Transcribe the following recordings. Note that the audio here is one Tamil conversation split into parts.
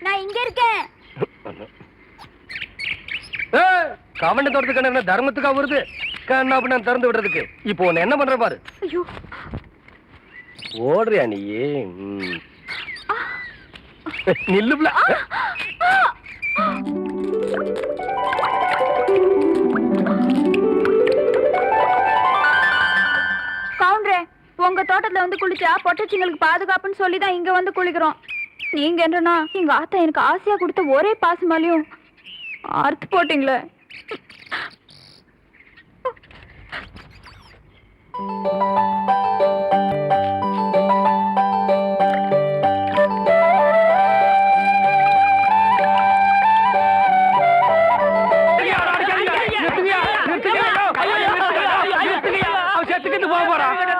நான் இங்க இருக்கேன். கவண்ட தோட்டத்துக்கு என்ன தர்மத்துக்கா வருது? கண்ணா அப்படி நான் திறந்து விடுறதுக்கு இப்போ உன்னை என்ன பண்ற பாரு. ஐயோ ஓடுறியா நீ? நில்லுப்ல. கவுண்டரே, உங்க தோட்டத்துல வந்து குளிச்சா பொட்டச்சிங்களுக்கு பாதுகாப்புன்னு சொல்லிதான் இங்க வந்து குளிக்கிறோம். நீங்க என்னன்னா எங்க ஆத்தா எனக்கு ஆசையா கொடுத்த ஒரே பாசமாலையும் அறுத்து போட்டீங்களே.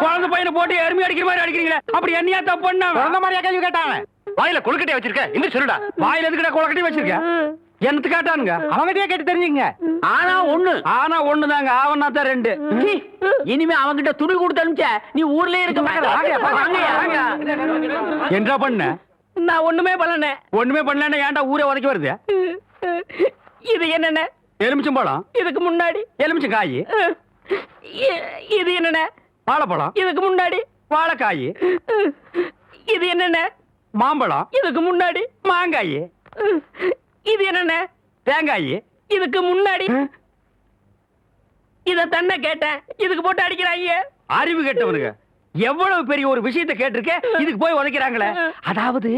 குழந்தை பையனை போட்டு எருமை அடிக்கிற மாதிரி அடிக்கிறீங்களே, அப்படி என்னையா தப்பு பண்ண? குழந்தை மாதிரியா கேள்வி கேட்டாங்க? வாயில கொழுக்கட்டையை வச்சிருக்க, இன்னும் சொல்லுடா. வாயில எதுக்குடா கொழுக்கட்டையை வச்சிருக்க? என்னத்து கேட்டானுங்க? அவங்கிட்டயே கேட்டு தெரிஞ்சுங்க. ஆனா ஒண்ணுதாங்க, ஆவனா தான் ரெண்டு. இனிமே அவங்கிட்ட துணி கொடுத்து அனுப்பிச்ச நீ ஊர்லயே இருக்க என்ன பண்ண? நான் ஒண்ணுமே பண்ணல. ஒண்ணுமே பண்ணல, ஏன்டா ஊரே உதைக்க வருது? இது என்னென்ன? எலுமிச்சம் பழம். இதுக்கு முன்னாடி எலுமிச்சம் காய். இது என்னென்ன? வாழைப்பழம். இதுக்கு முன்னாடி வாழைக்காய். இது என்னென்ன? மாம்பழம். இதுக்கு முன்னாடி மாங்காய். இது என்னென்ன? தேங்காய். இதுக்கு முன்னாடி இத தன்ன கேட்டேன், இதுக்கு போட்டு அடிக்கிறாங்க. அறிவு கேட்டவனுங்க எவ்வளவு பெரிய ஒரு விஷயத்தை கேட்டிருக்க, இதுக்கு போய் உதைக்கிறாங்களே. அதாவது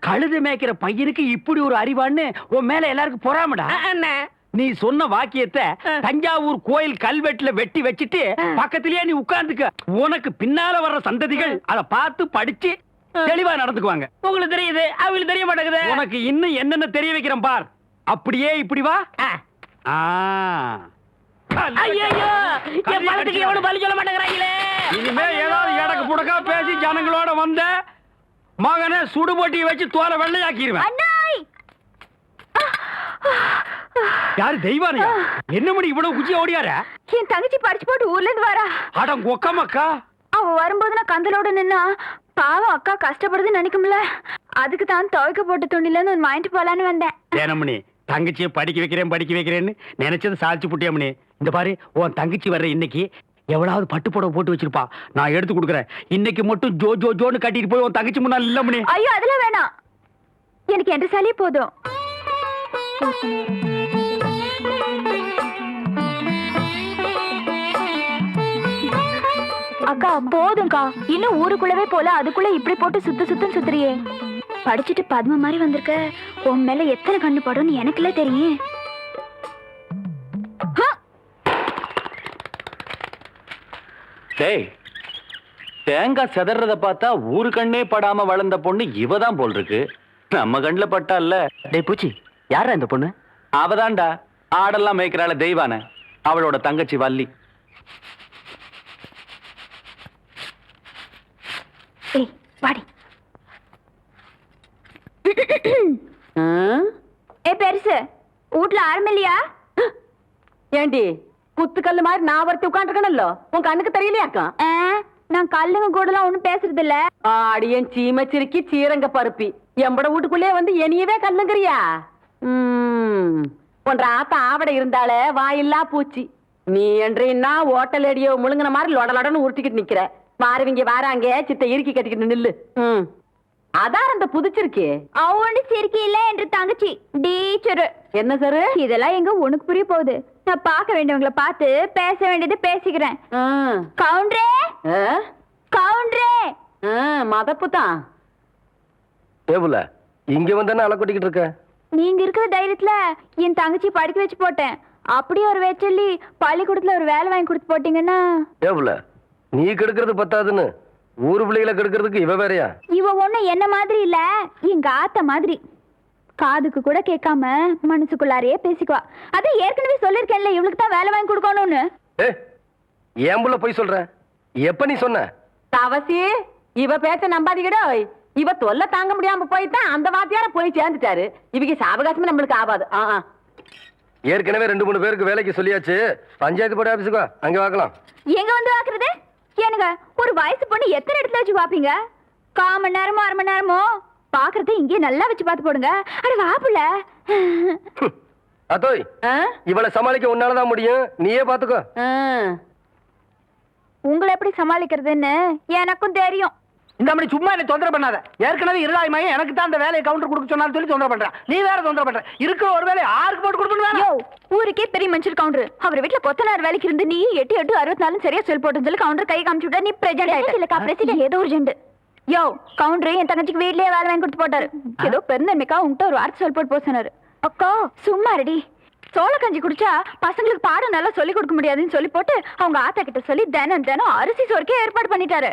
கழுது மேய்க்கிற பையனுக்கு இப்படி ஒரு அறிவான்னு உன் மேல எல்லாருக்கும் பொறாமடா. நீ சொன்ன வாக்கியத்தை தஞ்சாவூர் கோயில் கல்வெட்டுல வெட்டி வச்சிட்டு பக்கத்திலேயே நீ உட்கார்ந்துக்க. உனக்கு பின்னால வர்ற சந்ததிகள் அதை பார்த்து படிச்சு தெளிவா நடந்துக்குவாங்க. உங்களுக்கு தெரியுது, அவங்களுக்கு தெரிய மாட்டேங்குது. உனக்கு இன்னும் என்னென்ன தெரிய வைக்கிறேன் பார். அப்படியே இப்படி வா. ஐயோ, என் பணத்துக்கு எவனும் பலி சொல்ல மாட்டேங்கிறாங்களே. இனிமே ஏதாவது எடக்கு புடக்கா பேசி ஜனங்களோட வந்த மகனை சுடுபொட்டியை வச்சு தோலை வெள்ளையாக்கிடுவேன். யாரு தெய்வானையா? என்ன மணி இவ்வளவு குச்சி ஓடியார? என் தங்கச்சி படிச்சு போட்டு ஊர்ல இருந்து வரா. அடம் கொக்கமக்கா. அவ வரும்போது நான் கந்தலோட நின்னா பாவம் அக்கா கஷ்டப்படுதுன்னு நினைக்கும்ல, அதுக்கு தான் துவைக்க போட்ட துணில இருந்து வாங்கிட்டு போலான்னு வந்தேன். ஏனமணி, தங்கச்சியை படிக்க வைக்கிறேன்னு நினைச்சது சாதிச்சு புட்டியாமணி. இந்த பாரு, உன் தங்கச்சி வர்ற இன்னைக்கு எவ்வளவு பட்டு புடவை போட்டு வச்சிருப்பா, நான் எடுத்து கொடுக்குறேன். இன்னைக்கு மட்டும் ஜோ ஜோ ஜோன்னு கட்டிட்டு போய் உன் தங்கச்சி முன்னாள் இல்லமணி. ஐயோ அதெல்லாம் வேணாம், எனக்கு என்ற சாலியே போதும். அக்கா போதும்க்கா, இன்னும் ஊருக்குள்ளவே போல அதுக்குள்ள இப்படி போட்டு சுத்தம் சுத்துறியே. படிச்சுட்டு பத்ம மாதிரி வந்திருக்க, உன் மேல எத்தனை கண்ணு படும்னு எனக்குல தெரியும். தேங்காய் செதறத பார்த்தா ஊரு கண்ணே படாம வளர்ந்த பொண்ணு இவதான் போல் இருக்கு. நம்ம கண்ணுல பட்டா இல்ல. டேய் பூச்சி, யாரா இந்த பொண்ணு? அவதான்டா ஆடெல்லாம் மேய்க்கிறாள தெய்வான, அவளோட தங்கச்சி வள்ளி. ஏய் வாடி. ஏ பெருசு, வீட்ல ஆரம்பில்லையா? ஏண்டி குத்துக்கல்லு மாதிரி நான் ஒருத்தி உட்காந்துருக்கணும்ல, உன் கண்ணுக்கு தெரியலையாக்கா? நான் கல்லுங்க கூடலாம் ஒண்ணும் பேசுறது இல்ல. ஆடியன் சீமச்சிருக்கி சீரங்க பருப்பி எம்பட வீட்டுக்குள்ளே வந்து என்னையவே கல்லுங்கிறியா? ஒன்ற ஆத்த ஆவட இருந்தாலே வாயில்லா பூச்சி. நீ என்றா ஓட்டல் அடியோ முழுங்கின மாதிரி லொடலொடன்னு உருட்டிக்கிட்டு நிக்கிற. மாறுவிங்க வாராங்க சித்த இறுக்கி கட்டிக்கிட்டு நில்லு. அதான் அந்த புதுச்சிருக்கே அவனு சிரிக்கி இல்ல என்று தங்கச்சி டீச்சரு. என்ன சார் இதெல்லாம் எங்க உனக்கு புரிய போகுது? நான் பார்க்க வேண்டியவங்களை பார்த்து பேச வேண்டியது பேசிக்கிறேன். கவுண்டரே கவுண்டரே. மதப்பு தான். ஏபுல இங்க வந்தானே அலை கொட்டிக்கிட்டு இருக்க. நீங்க இருக்கிற தைரியத்துல என் தங்கச்சி படிக்க வச்சு போட்டேன். அப்படியே ஒரு வேச்சொல்லி பள்ளிக்கூடத்துல ஒரு வேலை வாங்கி கொடுத்து போட்டீங்கன்னா. ஏபுல நீ கெடுக்கிறது பத்தாதுன்னு ஊரு பிள்ளைகளை கெடுக்கிறதுக்கு இவ வேறையா? இவ ஒண்ணு என்ன மாதிரி இல்ல, எங்க ஆத்த மாதிரி. காதுக்கு கூட கேட்காம மனசுக்குள்ளாரையே பேசிக்குவா. அத ஏற்கனவே சொல்லிருக்கேன்ல, இவளுக்கு தான் வேலை வாங்கி கொடுக்கணும்னு. ஏன் புள்ள போய் சொல்ற? எப்ப நீ சொன்ன? தவசி இவ பேச்ச நம்பாதீங்கடோ. இவ தொல்லை தாங்க முடியாம போய்தான் அந்த வாத்தியார போய் சேர்ந்துட்டாரு. இவங்க சாவகாசமே நம்மளுக்கு ஆகாது. ஏற்கனவே 2-3 பேருக்கு வேலைக்கு சொல்லியாச்சு. பஞ்சாயத்து போர்டு ஆபீஸுக்கு அங்க வாக்கலாம். எங்க வந்து வாக்குறது? எனக்கு ஒரு வயசு பொண்ணு எத்தனை இடத்துல வச்சு பாப்பீங்க? 1/4 மணி நேரமோ 1/2 மணி நேரமோ பாக்குறத இங்கே நல்லா வச்சு பார்த்து போடுங்க. அட வாப்புல. அதோய் ஆ? இவளை சமாளிக்க உன்னாலதான் முடியும், நீயே பாத்துக்கோ. ஆ. உங்களை எப்படி சமாளிக்கிறதுன்னு எனக்கும் தெரியும். இந்த மாதிரி சும்மா என்ன தொந்தரவு பண்ணாத. ஏற்கனவே இருளாய்மையும் எனக்கு தான் அந்த வேலையை கவுண்டர் கொடுக்க சொன்னாலும் சொல்லி தொந்தரவு பண்றான். நீ வேற தொந்தரவு பண்ற. இருக்கிற ஒரு வேலையை ஆருக்கு போட்டு கொடுக்கணும். யோ, ஊருக்கே பெரிய மனுஷர் கவுண்டர். அவர் வீட்டுல கொத்தனார் வேலைக்கு இருந்து நீ 8-8-64 சரியா செல் போட்டு சொல்லி கவுண்டர் கை காமிச்சு விட்டா. நீ பிரசிடென்ட் இல்லக்கா, பிரசிடென்ட் ஏதோ ஒரு ஜெண்டு. யோ, கவுண்டர் என் தங்கச்சிக்கு வீட்லயே வேலை வாங்கி கொடுத்து போட்டாரு. ஏதோ பெருந்தன்மைக்கா உங்ககிட்ட ஒரு வார்த்தை சொல் போட்டு போக சொன்னாரு. அக்கா சும்மா ரெடி. சோள கஞ்சி குடிச்சா பசங்களுக்கு பாடம் நல்லா சொல்லி கொடுக்க முடியாதுன்னு சொல்லி போட்டு அவங்க ஆத்தா கிட்ட சொல்லி தினம் தினம் அரிசி சோறுக்கே ஏற்பாடு பண்ணிட்டாரு.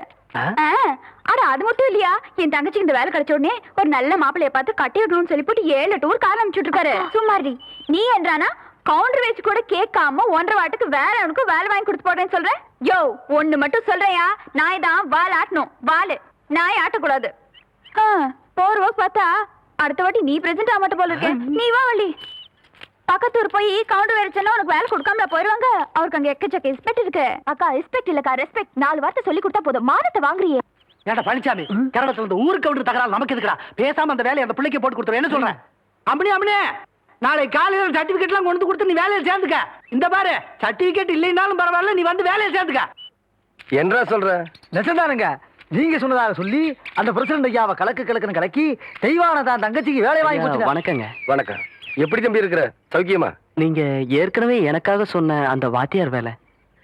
அட அது மட்டும் இல்லையா, என் தங்கச்சிக்கு இந்த வேலை கிடைச்ச உடனே ஒரு நல்ல மாப்பிள்ளைய பார்த்து கட்டி விடணும்னு சொல்லி போட்டு 7 டூர் கார் அனுப்பிச்சுட்டு இருக்காரு. சும்மாடி நீ என்றானா கவுண்டர் வச்சு கூட கேட்காம 1.5 வாட்டுக்கு வேற அவனுக்கு வேலை வாங்கி கொடுத்து போட்டேன்னு சொல்றேன். யோ, ஒண்ணு மட்டும் சொல்றேயா, நாய் தான் வால் ஆட்டணும். வாலு நாய் ஆட்டக்கூடாது. போர் ஒர்க் பார்த்தா அடுத்த வாட்டி நீ பிரசன்ட் ஆக மாட்ட போல இருக்கேன். நீ வா வள்ளி. பக்கத்தூர் போய் கவுண்டர் வேற சொன்னா உனக்கு வேலை கொடுக்காமல போயிருவாங்க. அவருக்கு அங்க எக்கச்சக்க ரெஸ்பெக்ட் இருக்கு. அக்கா ரெஸ்பெக்ட் இல்லக்கா, ரெஸ்பெக்ட். 4 வார்த்தை சொல்லி கொடுத்தா போதும், மானத்தை வாங்குறியே. ஏடா பழனிசாமி, கேரளத்துல இந்த ஊருக்கு கவுண்டர் தகராறு நமக்கு எதுக்குடா? பேசாம அந்த வேலையை அந்த பிள்ளைக்கு போட்டு கொடுத்துரு. என்ன சொல்றேன்? அம்மனே நாளை காலையில சர்டிபிகேட் எல்லாம் கொண்டு கொடுத்து நீ வேலையை சேர்ந்துக்க. இந்த பாரு, சர்டிபிகேட் இல்லைனாலும் பரவாயில்ல, நீ வந்து வேலையை சேர்ந்துக்க. என்றா சொல்ற? நெசந்தானுங்க, நீங்க சொன்னதாக சொல்லி அந்த பிரசிடண்ட் ஐயாவை கலக்குன்னு கலக்கி தெய்வான தான் தங்கச்சிக்கு வேலை வாங்கி கொடுத்து. வணக்கங்க. வணக்கம். எப்படி தம்பி இருக்கிற? சௌக்கியமா? நீங்க ஏற்கனவே எனக்காக சொன்ன அந்த வாத்தியார் வேலை.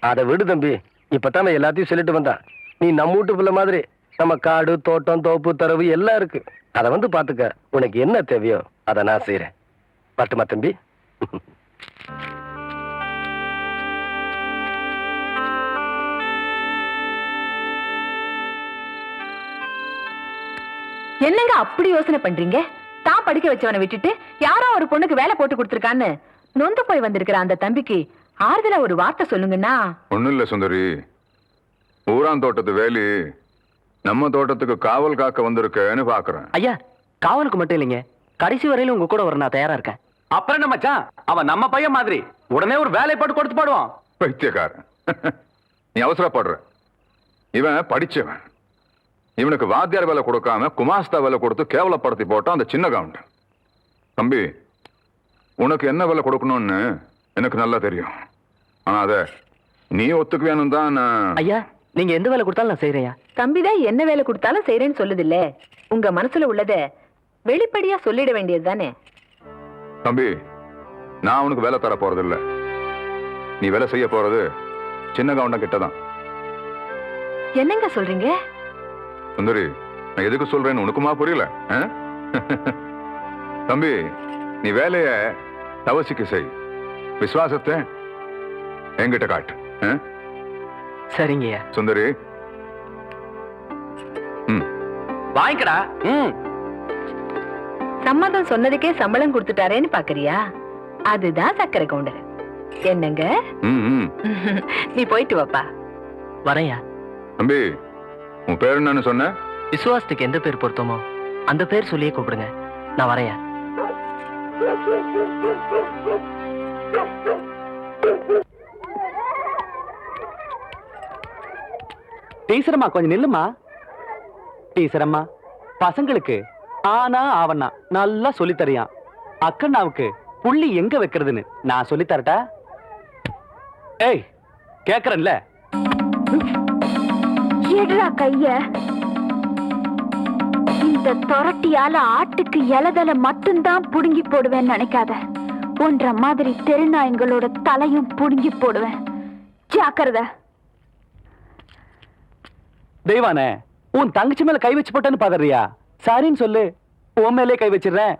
அதை விடு தம்பி, இப்பதான் எல்லாத்தையும் சொல்லிட்டு வந்தான். நீ நம்ம வீட்டு பிள்ளை மாதிரி நம்ம காடு தோட்டம் தோப்பு தரவு எல்லாம் இருக்கு. அதை வந்து பாத்துக்க. உனக்கு என்ன தேவையோ அதை நான் செய்யறேன். பட்டுமா தம்பி? என்னங்க அப்படி யோசனை பண்றீங்க? தான் படிக்க வச்சவனை விட்டுட்டு யாரோ ஒரு பொண்ணுக்கு வேலை போட்டு கொடுத்துருக்கான்னு நொந்து போய் வந்திருக்கிற அந்த தம்பிக்கு ஆறுதலா ஒரு வார்த்தை சொல்லுங்கன்னா. ஒண்ணும் இல்ல சுந்தரி, ஊரான் தோட்டத்து வேலி நம்ம தோட்டத்துக்கு காவல் காக்க வந்திருக்கேன்னு பாக்குறேன். ஐயா, காவலுக்கு மட்டும் இல்லைங்க, கடைசி வரையிலும் உங்க கூட வர நான் தயாரா இருக்கேன். அப்புறம் என்ன மச்சான், அவன் நம்ம பையன் மாதிரி உடனே ஒரு வேலை போட்டு கொடுத்து பாடுவான். பைத்தியக்காரன். நீ அவசரப்படுற. இவன் படிச்சவன். இவனுக்கு வாத்தியார் வேலை கொடுக்காம குமாஸ்தா வேலை கொடுத்து கேவலப்படுத்தி போட்டான் அந்த சின்ன கவுண்டர். தம்பி, உனக்கு என்ன வேலை கொடுக்கணும்னு எனக்கு நல்லா தெரியும். ஆனா அத நீ ஒத்துக்குவேன்னு தான் நான். ஐயா, நீங்க எந்த வேலை கொடுத்தாலும் நான் செய்யறேன். தம்பிதான் என்ன வேலை கொடுத்தாலும் செய்யறேன்னு சொல்லுது இல்ல. உங்க மனசுல உள்ளத வெளிப்படையா சொல்லிட வேண்டியது தானே. தம்பி, நான் உனக்கு வேலை தர போறது இல்ல. நீ வேலை செய்ய போறது சின்ன கவுண்டன் கிட்டதான். என்னங்க சொல்றீங்க? சுந்தரி, நான் எதுக்கு சொல்றேன்னு உனக்குமா புரியல? தம்பி, நீ வேலைய தவசிக்கு செய். விசுவாசத்தை என்கிட்ட காட்டு. சரிங்கய்யா. சுந்தரி, வாங்கிக்கடா. சம்மதம் சொன்னதுக்கே சம்பளம் கொடுத்துட்டாரேன்னு பாக்குறியா? அதுதான் சக்கரை கவுண்டர். என்னங்க? நீ போயிட்டு வாப்பா. வரையா. தம்பி, உன் பேர் என்னன்னு சொன்ன? விசுவாசத்துக்கு எந்த பேர் பொருத்தமோ அந்த பேர் சொல்லியே கூப்பிடுங்க. நான் வரையா. டீச்சரம்மா கொஞ்சம் நில்லுமா. டீச்சரம்மா, பசங்களுக்கு ஆனா ஆவண்ணா நல்லா சொல்லித்தரியான். அக்கண்ணாவுக்கு புள்ளி எங்க வைக்கிறதுன்னு நான் சொல்லித்தரட்டா? ஏய், கேக்குறேன்ல. எடுடா கைய. இந்த தொரட்டியால ஆட்டுக்கு இலதலை மட்டும்தான் புடுங்கி போடுவேன்னு நினைக்காத. ஒன்ற மாதிரி தெருநாயங்களோட தலையும் புடுங்கி போடுவேன். ஜாக்கிரதை. தெய்வானே, உன் தங்கச்சி மேல கை வச்சு போட்டேன்னு பாக்குறியா? சரின்னு சொல்லு, உன் மேலே கை வச்சிடுறேன்.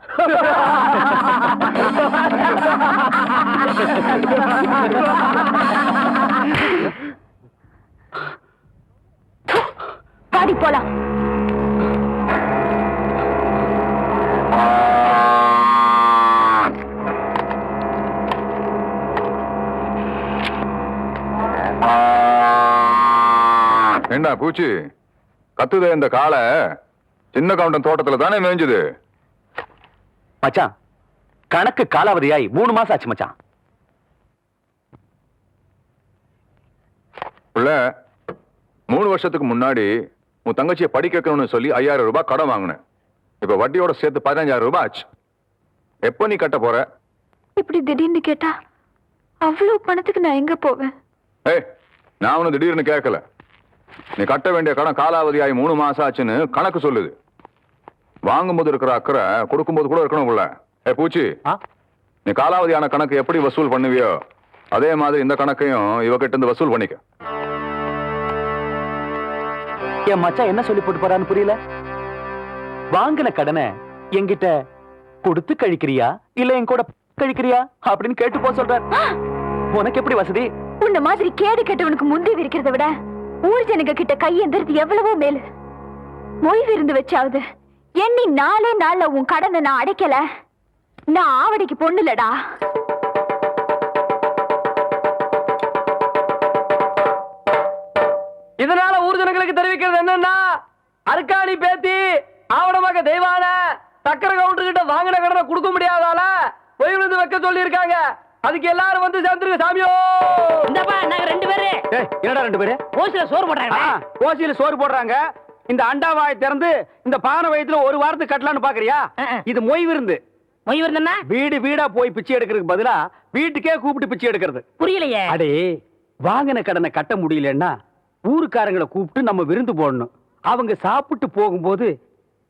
பாடி போலாம். ஏண்டா பூச்சி, கத்துதே இந்த காளை சின்ன கவுண்டன் தோட்டத்துல தானே மேய்ஞ்சது? மச்சான், கணக்கு காலாவதியாய் 3 மாசம் ஆச்சு மச்சான். உள்ள 3 வருஷத்துக்கு முன்னாடி உன் தங்கச்சியை படிக்க வைக்கணும்னு சொல்லி 5000 ரூபாய் கடன் வாங்கினேன். இப்ப வட்டியோட சேர்த்து 15,000 ரூபாய் ஆச்சு. எப்போ நீ கட்ட போற? இப்படி திடீர்னு கேட்டா அவ்வளவு பணத்துக்கு நான் எங்க போவேன்? ஏய், நான் ஒன்னும் திடீர்னு கேட்கல. நீ கட்ட வேண்டிய கடன் காலாவதியாகி 3 மாசம் ஆச்சுன்னு கணக்கு சொல்லுது. வாங்கும்போது இருக்கிற அக்கறை கொடுக்கும்போது கூட இருக்கணும்ல. பூச்சி, நீ காலாவதியான கணக்கு எப்படி வசூல் பண்ணுவியோ அதே மாதிரி இந்த கணக்கையும் இவகிட்ட இருந்து வசூல் பண்ணிக்க. என் மச்சான் என்ன சொல்லி போட்டு போறான்னு புரியல. வாங்கின கடனை என்கிட்ட கொடுத்து கழிக்கிறியா இல்ல என் கூட கழிக்கிறியா அப்படின்னு கேட்டு போ சொல்ற. உனக்கு எப்படி வசதி? உன்ன மாதிரி கேடு கெட்டவனுக்கு முந்தி விரிக்கிறத விட ஊர் ஜனங்க கிட்ட கையெந்திரது எவ்வளவோ மேலு. மொய் விருந்து வச்சாவது எண்ணி 4 நாள்ல உன் கடனை நான் அடைக்கல, நான் ஆவடிக்கு பொண்ணு இல்லடா. இதனால ஊர் ஜனங்களுக்கு தெரிவிக்கிறது என்னன்னா, அர்க்காணி பேத்தி ஆவணமாக தெய்வான சக்கர கவுண்டர் கிட்ட வாங்கின கடனை கொடுக்க முடியாதால பொய் விழுந்து வைக்க சொல்லி இருக்காங்க. அதுக்கு எல்லாரும் வந்து சேர்ந்துருங்க சாமியோ. இந்தப்பா நாங்க 2 பேரு என்னடா 2 பேரு ஓசில சோறு போடுறாங்க. கோசியில சோறு போடுறாங்க. இந்த அண்டாவாயை திறந்து இந்த பானை வயித்துல ஒரு வாரத்துக்கு கட்டலான்னு பாக்குறியா? இது மொய் விருந்து. மொய் விருந்தா? வீடு வீடா போய் பிச்சை எடுக்கிறதுக்கு பதிலா வீட்டுக்கே கூப்பிட்டு பிச்சை எடுக்கிறது. புரியலையே. அடே, வாங்கின கடனை கட்ட முடியலன்னா ஊருக்காரங்களை கூப்பிட்டு நம்ம விருந்து போடணும். அவங்க சாப்பிட்டு போகும்போது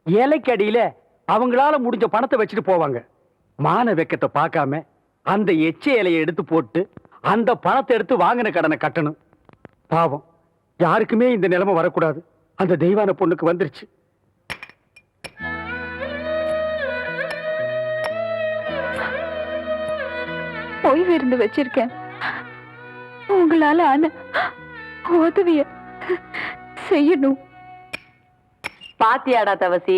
இலைக்கு அடியில அவங்களால முடிஞ்ச பணத்தை வச்சுட்டு போவாங்க. மான வெக்கத்தை பார்க்காம அந்த எச்ச இலையை எடுத்து போட்டு அந்த பணத்தை எடுத்து வாங்கின கடனை கட்டணும். பாவம், யாருக்குமே இந்த நிலைமை வரக்கூடாது. அந்த தெய்வான பொண்ணுக்கு வந்துருச்சு. ஓய்வு இருந்து வச்சிருக்கேன். உங்களால ஆன உதவிய செய்யணும். பாத்தியாடா தவசி,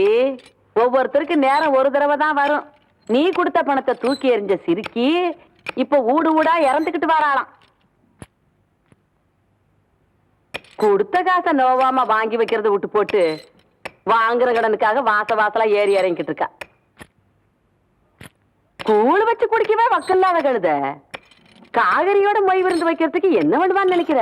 ஒவ்வொருத்தருக்கு நேரம் ஒரு தடவை தான் வரும். நீ கொடுத்த பணத்தை தூக்கி எறிஞ்ச சிரிக்கி இப்ப ஊடு ஊடா இறந்துகிட்டு வராளாம். கொடுத்த காசை நோவாம வாங்கி வைக்கிறத விட்டு போட்டு வாங்குற கடனுக்காக வாசலா ஏறி இறங்கிட்டு இருக்கா. கூழ் வச்சு குடிக்கவே வக்கல்லாத கழுத காகரியோட மொய் விருந்து வைக்கிறதுக்கு என்ன பண்ணுவான்னு நினைக்கிற?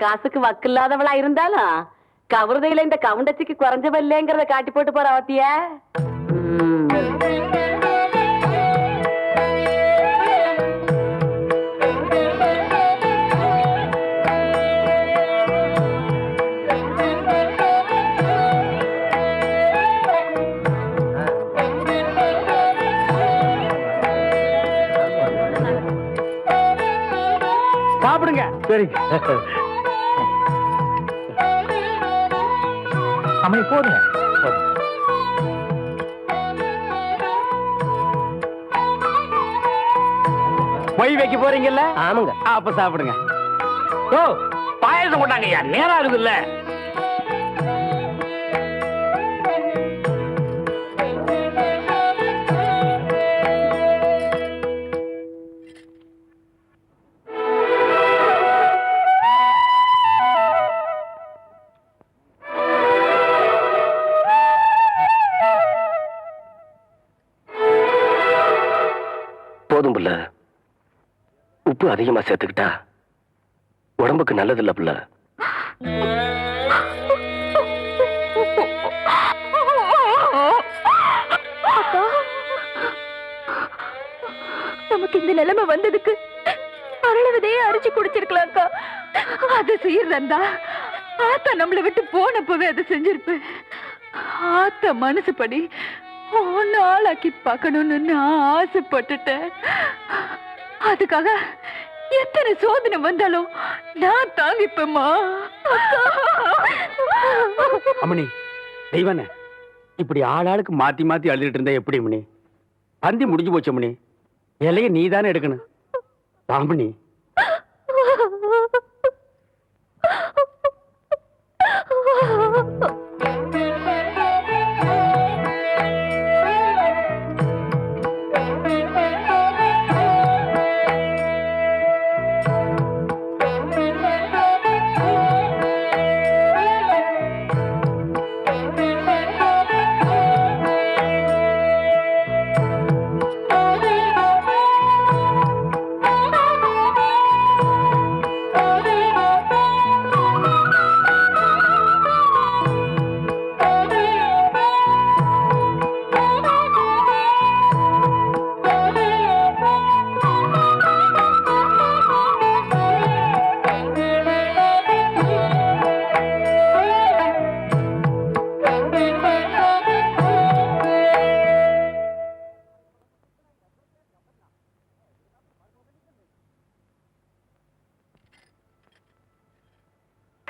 காசுக்கு வக்கில்லாதவளா இருந்தாலும் கவருதையில இந்த கவுண்டச்சிக்கு குறைஞ்சவ இல்லைங்கிறத காட்டி போட்டு போற அவத்திய. சாப்பிடுங்க. சரிங்க. அம்மா போடுங்க. பொய் வைக்க போறீங்கல்ல? ஆமாங்க. அப்ப சாப்பிடுங்க. ஓ, பாயசம் கொண்டாங்க. நேரம் இருக்குல்ல. போதும் புள்ள, உப்பு அதிகமா சேர்த்துக்கிட்டா உடம்புக்கு நல்லது இல்ல புள்ள. நமக்கு இந்த நிலைமை வந்ததுக்கு அருளவதையே அரிச்சு குடிச்சிருக்கலாம் அக்கா. அதை செய்யறதா ஆத்தா நம்மளை விட்டு போனப்பவே அதை செஞ்சிருப்பேன். ஆத்தா மனசுப்படி ஒன்னு ஆளாக்கி பார்க்கணும்னு நான் ஆசைப்பட்டுட்டேன். அதுக்காக எத்தனை சோதனை வந்தாலும் நான் தாங்கிப்பேம்மா. அம்மணி, தெய்வானே, இப்படி ஆளாளுக்கு மாத்தி மாத்தி அழுதுட்டு இருந்தா எப்படி அம்மணி? பந்தி முடிஞ்சு போச்சு அம்மணி. இலைய நீ தானே எடுக்கணும். பாம்பணி,